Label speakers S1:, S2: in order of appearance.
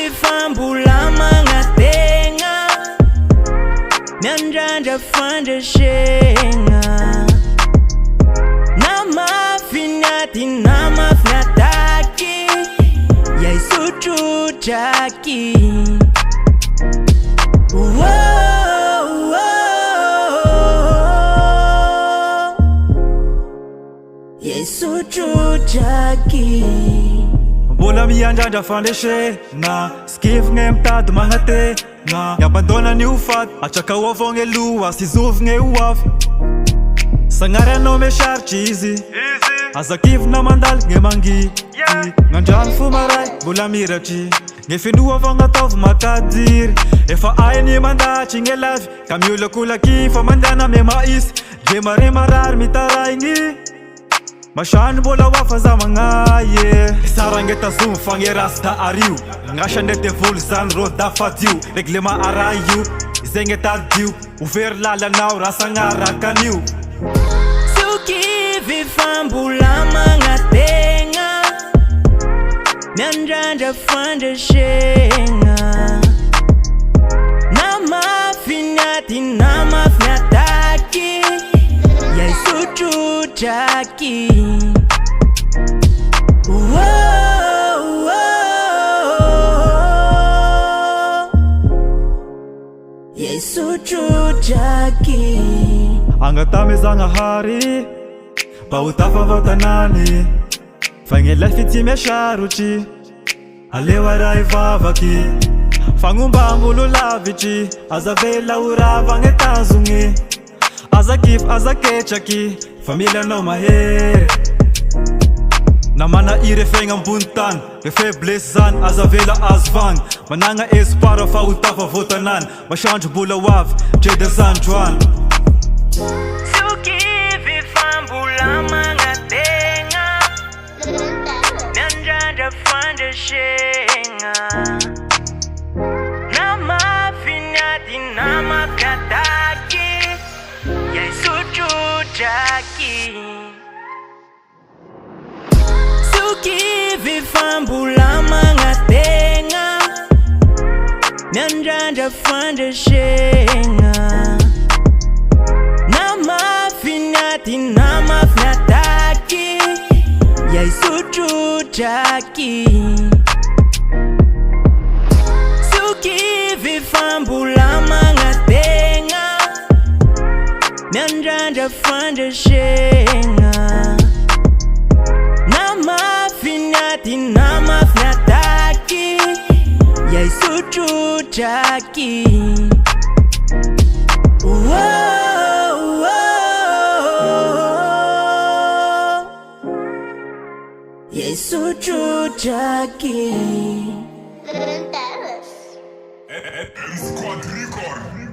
S1: Ukivifambula mangatenga Nyanjanja fanda shenga Namafinati namafinataki Yaisuchu chaki Yaisuchu chaki
S2: Bola mianjanja fanda shenga Skif ngemtad mangate nga Yabandona ni ufat Achaka wavonge luwa Sizuf nge uwaf Sangare no me shar cheesy Azakif na mandal nge mangi Nganjan fumarai Bola mirachi Nge findu wavonga tof makadir Efa ay ni mandachi nge life Kamyula kula kifa mandana me mais Jemare marar mitarai ngi Mashan bola wafaza mangaye Sarangeta zoom fange rasta ariu Ngashandete full san roda fatiu Reglema arayu Zengeta diu Uver lala nau rasangara kaniu
S1: Ukivifambula mangatenga Nyanjanja fanda shenga Namafinati namafinataki Yaisuchu chaki Yaisuchu chaki
S2: Angatamezanga hari Bautafa vatanani Fangela fiti mesharuchi Alewara ivavaki Fangumba mbulu lavichi Azavela urava ngetazungi Azakif azakechaki Familia no mahere Namana irefenga mbuntan Gefe blessan azavela azvang Mananga espara fa utafa votanan Mashanju bula waf Jede San Juan
S1: Ukivifambula mangatenga Nyanjanja fanda shenga Namafinati namafinataki Yaisuchu chaki Ukivifambula mangatenga Nyanjanja fanda shenga Namafinati namafinataki Yaisuchu chaki Ukivifambula mangatenga Nyanjanja fanda shenga Namafinati namafinataki Yaisuchu chaki Yaisuchu chaki
S3: Squad record.